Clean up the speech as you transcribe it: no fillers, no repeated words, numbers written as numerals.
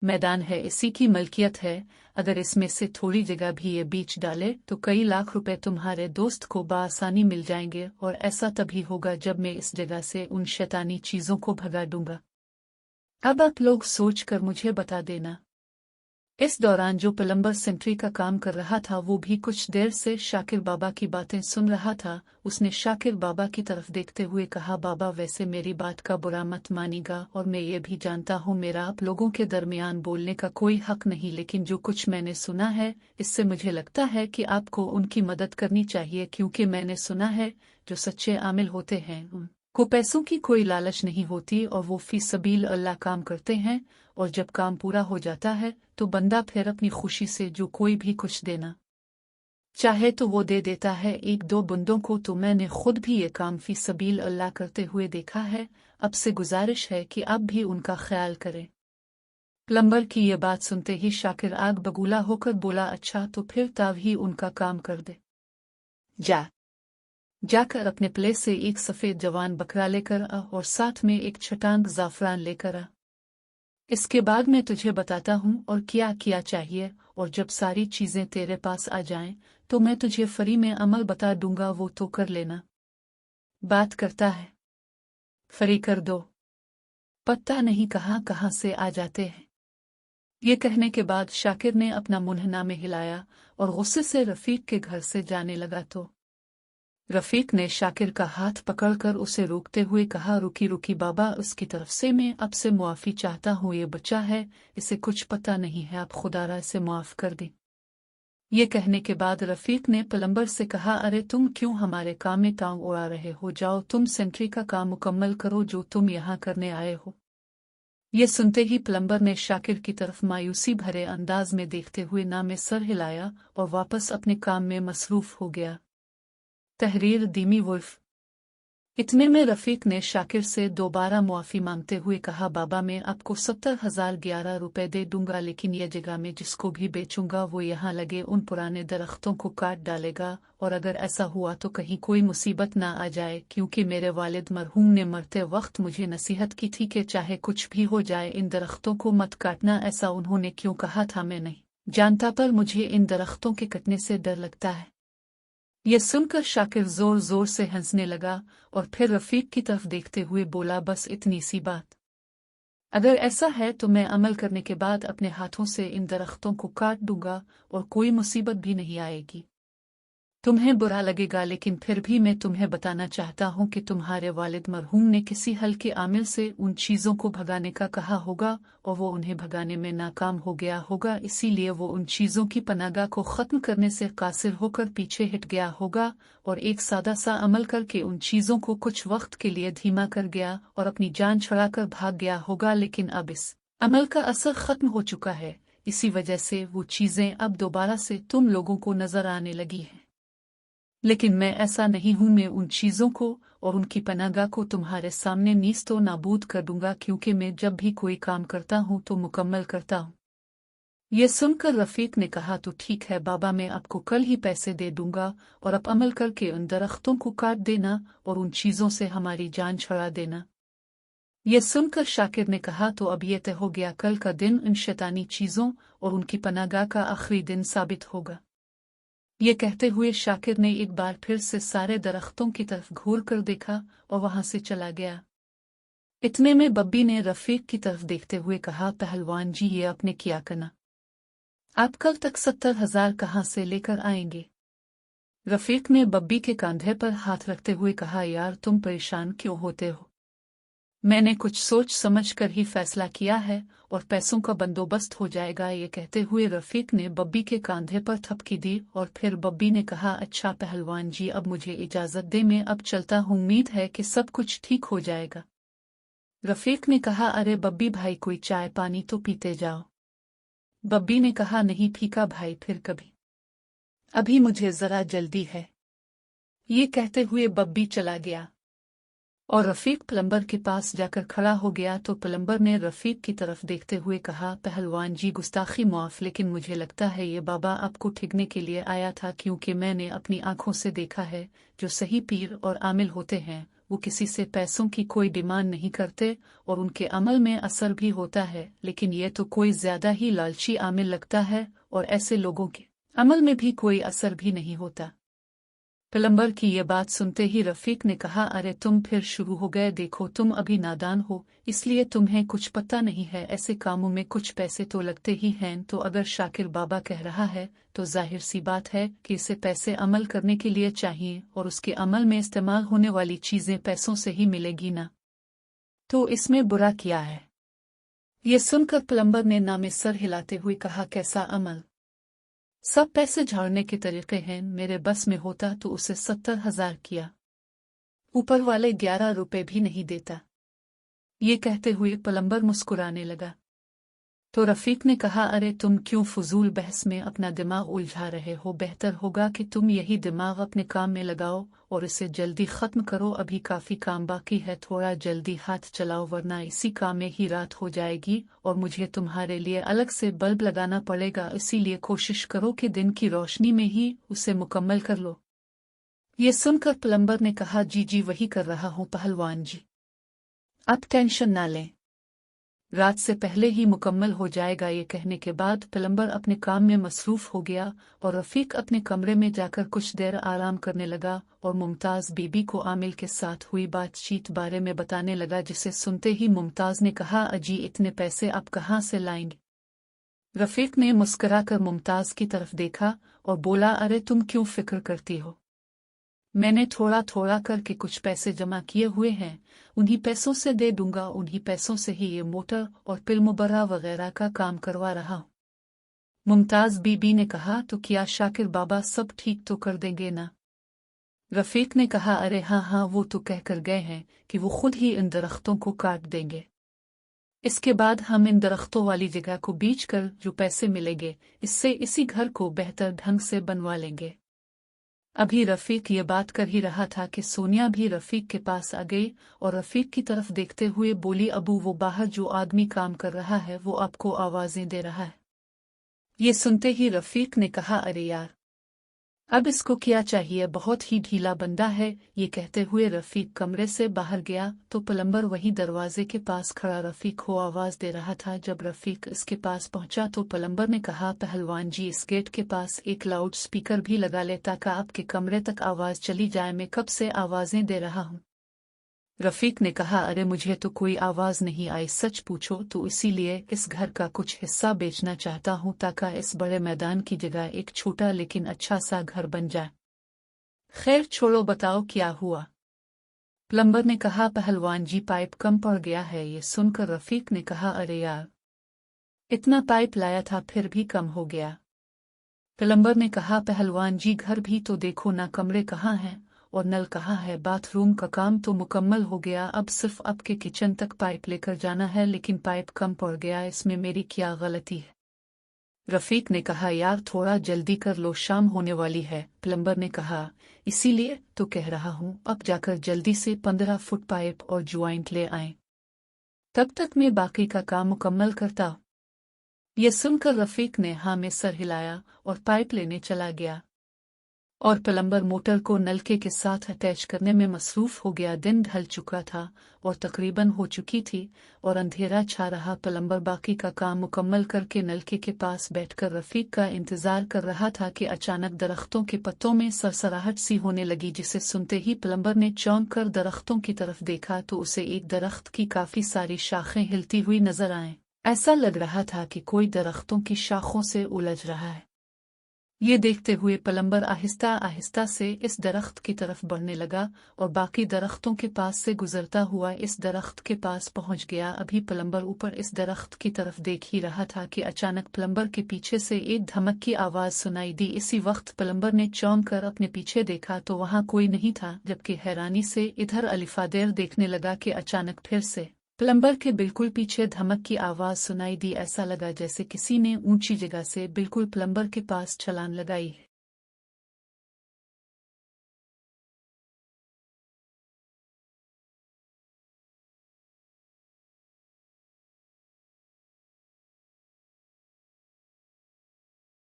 मैदान है, इसी की मलकियत है। अगर इसमें से थोड़ी जगह भी ये बेच डाले तो कई लाख रुपए तुम्हारे दोस्त को बआसानी मिल जाएंगे, और ऐसा तभी होगा जब मैं इस जगह से उन शैतानी चीजों को भगा दूंगा। अब आप लोग सोच कर मुझे बता देना। इस दौरान जो प्लम्बर सेंट्री का काम कर रहा था वो भी कुछ देर से शाकिर बाबा की बातें सुन रहा था। उसने शाकिर बाबा की तरफ देखते हुए कहा, बाबा वैसे मेरी बात का बुरा मत मानिएगा, और मैं ये भी जानता हूँ मेरा आप लोगों के दरमियान बोलने का कोई हक नहीं, लेकिन जो कुछ मैंने सुना है इससे मुझे लगता है कि आपको उनकी मदद करनी चाहिए, क्योंकि मैंने सुना है जो सच्चे आमिल होते हैं को पैसों की कोई लालच नहीं होती, और वो फी सबील अल्लाह काम करते हैं, और जब काम पूरा हो जाता है तो बंदा फिर अपनी खुशी से जो कोई भी कुछ देना चाहे तो वो दे देता है। एक दो बंदों को तो मैंने खुद भी ये काम फी सबील अल्लाह करते हुए देखा है। अब से गुजारिश है कि आप भी उनका ख्याल करें। प्लम्बर की ये बात सुनते ही शाकिर आग बगूला होकर बोला, अच्छा तो फिर ताव ही उनका काम कर दे। जाकर अपने प्ले से एक सफेद जवान बकरा लेकर आ, और साथ में एक छटांग जाफरान लेकर आ। इसके बाद मैं तुझे बताता हूँ और क्या किया चाहिए, और जब सारी चीजें तेरे पास आ जाएं तो मैं तुझे फ्री में अमल बता दूंगा, वो तो कर लेना। बात करता है फ्री कर दो, पता नहीं कहाँ कहाँ से आ जाते हैं। ये कहने के बाद शाकिर ने अपना मुंहना में हिलाया और गुस्से से रफीक के घर से जाने लगा तो रफीक ने शाकिर का हाथ पकड़कर उसे रोकते हुए कहा, रुकी रुकी बाबा, उसकी तरफ से मैं अब से मुआफ़ी चाहता हूँ। ये बच्चा है, इसे कुछ पता नहीं है, आप खुदारा इसे माफ़ कर दें। ये कहने के बाद रफीक ने प्लम्बर से कहा, अरे तुम क्यों हमारे काम में टांग उड़ा रहे हो, जाओ तुम सेंट्री का काम मुकम्मल करो जो तुम यहाँ करने आए हो। ये सुनते ही प्लम्बर ने शाकिर की तरफ मायूसी भरे अंदाज में देखते हुए ना में सर हिलाया और वापस अपने काम में मसरूफ हो गया। तहरीर दीमी वुल्फ। इतने में रफीक ने शाकिर से दोबारा मुआफ़ी मांगते हुए कहा, बाबा मैं आपको 70,011 रुपए दे दूंगा, लेकिन यह जगह में जिसको भी बेचूंगा वो यहाँ लगे उन पुराने दरख्तों को काट डालेगा, और अगर ऐसा हुआ तो कहीं कोई मुसीबत ना आ जाए, क्योंकि मेरे वालिद मरहूम ने मरते वक्त मुझे नसीहत की थी कि चाहे कुछ भी हो जाए इन दरख्तों को मत काटना। ऐसा उन्होंने क्यों कहा था मैं नहीं जानता, पर मुझे इन दरख्तों के कटने से डर लगता है। यह सुनकर शाकिर जोर जोर से हंसने लगा और फिर रफीक की तरफ देखते हुए बोला, बस इतनी सी बात। अगर ऐसा है तो मैं अमल करने के बाद अपने हाथों से इन दरख्तों को काट दूंगा और कोई मुसीबत भी नहीं आएगी। तुम्हें बुरा लगेगा, लेकिन फिर भी मैं तुम्हें बताना चाहता हूँ कि तुम्हारे वालिद मरहूम ने किसी हल्के आमिल से उन चीज़ों को भगाने का कहा होगा और वो उन्हें भगाने में नाकाम हो गया होगा, इसीलिए वो उन चीज़ों की पनाहगाह को ख़त्म करने से कासिर होकर पीछे हट गया होगा और एक सादा सा अमल करके उन चीज़ों को कुछ वक्त के लिए धीमा कर गया और अपनी जान छुड़ाकर भाग गया होगा। लेकिन अब इस अमल का असर ख़त्म हो चुका है, इसी वजह से वो चीज़ें अब दोबारा से तुम लोगों को नजर आने लगी हैं। लेकिन मैं ऐसा नहीं हूं, मैं उन चीज़ों को और उनकी पनाहगाह को तुम्हारे सामने नीस्तो नाबूद कर दूंगा, क्योंकि मैं जब भी कोई काम करता हूं तो मुकम्मल करता हूं। ये सुनकर रफीक ने कहा, तो ठीक है बाबा, मैं आपको कल ही पैसे दे दूंगा और अब अमल करके उन दरख्तों को काट देना और उन चीज़ों से हमारी जान छुड़ा देना। ये सुनकर शाकिर ने कहा, तो अब ये तय हो गया, कल का दिन इन शैतानी चीज़ों और उनकी पनाहगाह का आखिरी दिन साबित होगा। ये कहते हुए शाकिर ने एक बार फिर से सारे दरख्तों की तरफ घूर कर देखा और वहां से चला गया। इतने में बब्बी ने रफीक की तरफ देखते हुए कहा, पहलवान जी ये आपने क्या करना, आप कल तक 70,000 कहाँ से लेकर आएंगे? रफीक ने बब्बी के कंधे पर हाथ रखते हुए कहा, यार तुम परेशान क्यों होते हो, मैंने कुछ सोच समझ कर ही फैसला किया है और पैसों का बंदोबस्त हो जाएगा। ये कहते हुए रफीक ने बब्बी के कंधे पर थपकी दी और फिर बब्बी ने कहा, अच्छा पहलवान जी अब मुझे इजाजत दे, मैं अब चलता हूँ, उम्मीद है कि सब कुछ ठीक हो जाएगा। रफीक ने कहा, अरे बब्बी भाई कोई चाय पानी तो पीते जाओ। बब्बी ने कहा, नहीं फीका भाई, फिर कभी, अभी मुझे जरा जल्दी है। ये कहते हुए बब्बी चला गया और रफीक प्लम्बर के पास जाकर खड़ा हो गया तो प्लम्बर ने रफीक की तरफ देखते हुए कहा, पहलवान जी गुस्ताखी माफ, लेकिन मुझे लगता है ये बाबा आपको ठगने के लिए आया था, क्योंकि मैंने अपनी आंखों से देखा है जो सही पीर और आमिल होते हैं वो किसी से पैसों की कोई डिमांड नहीं करते और उनके अमल में असर भी होता है, लेकिन ये तो कोई ज्यादा ही लालची आमिल लगता है और ऐसे लोगों के अमल में भी कोई असर भी नहीं होता। प्लम्बर की ये बात सुनते ही रफीक ने कहा, अरे तुम फिर शुरू हो गए, देखो तुम अभी नादान हो इसलिए तुम्हें कुछ पता नहीं है, ऐसे कामों में कुछ पैसे तो लगते ही हैं, तो अगर शाकिर बाबा कह रहा है तो जाहिर सी बात है कि इसे पैसे अमल करने के लिए चाहिए और उसके अमल में इस्तेमाल होने वाली चीजें पैसों से ही मिलेगी ना, तो इसमें बुरा क्या है। ये सुनकर प्लम्बर ने नामे सर हिलाते हुए कहा, कैसा अमल, सब पैसे झाड़ने के तरीके हैं, मेरे बस में होता तो उसे 70,000 किया, ऊपर वाले 11 रुपए भी नहीं देता। ये कहते हुए प्लम्बर मुस्कुराने लगा। तो रफीक ने कहा, अरे तुम क्यों फजूल बहस में अपना दिमाग उलझा रहे हो, बेहतर होगा कि तुम यही दिमाग अपने काम में लगाओ और इसे जल्दी खत्म करो, अभी काफी काम बाकी है, थोड़ा जल्दी हाथ चलाओ वरना इसी काम में ही रात हो जाएगी और मुझे तुम्हारे लिए अलग से बल्ब लगाना पड़ेगा, इसीलिए कोशिश करो कि दिन की रोशनी में ही उसे मुकम्मल कर लो। ये सुनकर प्लम्बर ने कहा, जी जी वही कर रहा हूँ पहलवान जी, आप टेंशन ना लें, रात से पहले ही मुकम्मल हो जाएगा। ये कहने के बाद प्लम्बर अपने काम में मसरूफ हो गया और रफीक अपने कमरे में जाकर कुछ देर आराम करने लगा और मुमताज बीबी को आमिल के साथ हुई बातचीत बारे में बताने लगा, जिसे सुनते ही मुमताज ने कहा, अजी इतने पैसे आप कहाँ से लाएंगे। रफीक ने मुस्कुराकर मुमताज की तरफ देखा और बोला, अरे तुम क्यों फिक्र करती हो, मैंने थोड़ा थोड़ा करके कुछ पैसे जमा किए हुए हैं, उन्हीं पैसों से दे दूंगा, उन्हीं पैसों से ही ये मोटर और पिलमुबरा वगैरह का काम करवा रहा हूँ। मुमताज बीबी ने कहा, तो क्या शाकिर बाबा सब ठीक तो कर देंगे ना। रफीक ने कहा, अरे हाँ हाँ, वो तो कह कर गए हैं कि वो खुद ही इन दरख्तों को काट देंगे, इसके बाद हम इन दरख्तों वाली जगह को बीच कर जो पैसे मिलेंगे इससे इसी घर को बेहतर ढंग से बनवा लेंगे। अभी रफीक ये बात कर ही रहा था कि सोनिया भी रफीक के पास आ गई और रफीक की तरफ देखते हुए बोली, अबू वो बाहर जो आदमी काम कर रहा है वो आपको आवाजें दे रहा है। ये सुनते ही रफीक ने कहा, अरे यार अब इसको क्या चाहिए, बहुत ही ढीला बंदा है। ये कहते हुए रफीक कमरे से बाहर गया तो प्लम्बर वही दरवाजे के पास खड़ा रफीक को आवाज दे रहा था। जब रफीक इसके पास पहुंचा तो प्लम्बर ने कहा, पहलवान जी इस गेट के पास एक लाउड स्पीकर भी लगा ले ताकि आपके कमरे तक आवाज चली जाए, मैं कब से आवाजें दे रहा हूँ। रफीक ने कहा, अरे मुझे तो कोई आवाज नहीं आई, सच पूछो तो इसीलिए इस घर का कुछ हिस्सा बेचना चाहता हूँ ताकि इस बड़े मैदान की जगह एक छोटा लेकिन अच्छा सा घर बन जाए। खैर छोड़ो, बताओ क्या हुआ। प्लम्बर ने कहा, पहलवान जी पाइप कम पड़ गया है। ये सुनकर रफीक ने कहा, अरे यार इतना पाइप लाया था फिर भी कम हो गया। प्लम्बर ने कहा, पहलवान जी घर भी तो देखो ना, कमरे कहाँ हैं और नल कहाँ है, बाथरूम का काम तो मुकम्मल हो गया, अब सिर्फ आपके किचन तक पाइप लेकर जाना है, लेकिन पाइप कम पड़ गया, इसमें मेरी क्या गलती है। रफीक ने कहा, यार थोड़ा जल्दी कर लो, शाम होने वाली है। प्लम्बर ने कहा, इसीलिए तो कह रहा हूँ, अब जाकर जल्दी से 15 फुट पाइप और ज्वाइंट ले आएं, तब तक मैं बाकी का काम मुकम्मल करता। ये सुनकर रफीक ने हाँ में सर हिलाया और पाइप लेने चला गया और प्लम्बर मोटर को नलके के साथ अटैच करने में मसरूफ हो गया। दिन ढल चुका था और तकरीबन हो चुकी थी और अंधेरा छा रहा। प्लम्बर बाकी का काम मुकम्मल करके नलके के पास बैठकर रफीक का इंतजार कर रहा था कि अचानक दरख्तों के पत्तों में सरसराहट सी होने लगी, जिसे सुनते ही प्लम्बर ने चौंक कर दरख्तों की तरफ देखा तो उसे एक दरख्त की काफी सारी शाखें हिलती हुई नजर आएं। ऐसा लग रहा था कि कोई दरख्तों की शाखों से उलझ रहा है। ये देखते हुए प्लम्बर आहिस्ता आहिस्ता से इस दरख्त की तरफ बढ़ने लगा और बाकी दरख्तों के पास से गुजरता हुआ इस दरख्त के पास पहुंच गया। अभी प्लम्बर ऊपर इस दरख्त की तरफ देख ही रहा था कि अचानक प्लम्बर के पीछे से एक धमक की आवाज सुनाई दी। इसी वक्त प्लम्बर ने चौंक कर अपने पीछे देखा तो वहां कोई नहीं था, जबकि हैरानी से इधर अलिफादेर देखने लगा कि अचानक फिर से प्लम्बर के बिल्कुल पीछे धमक की आवाज सुनाई दी। ऐसा लगा जैसे किसी ने ऊंची जगह से बिल्कुल प्लम्बर के पास छलांग लगाई है।